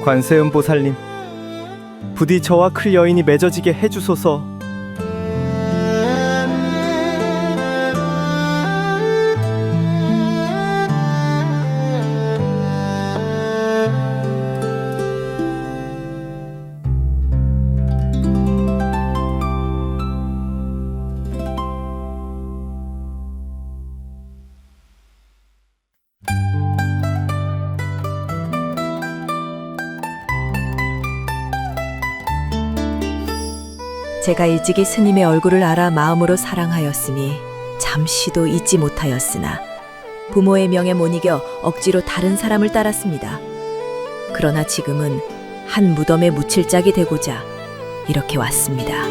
관세음 보살님, 부디 저와 클 여인이 맺어지게 해주소서. 제가 일찍이 스님의 얼굴을 알아 마음으로 사랑하였으니 잠시도 잊지 못하였으나 부모의 명에 못 이겨 억지로 다른 사람을 따랐습니다. 그러나 지금은 한 무덤에 묻힐 짝이 되고자 이렇게 왔습니다.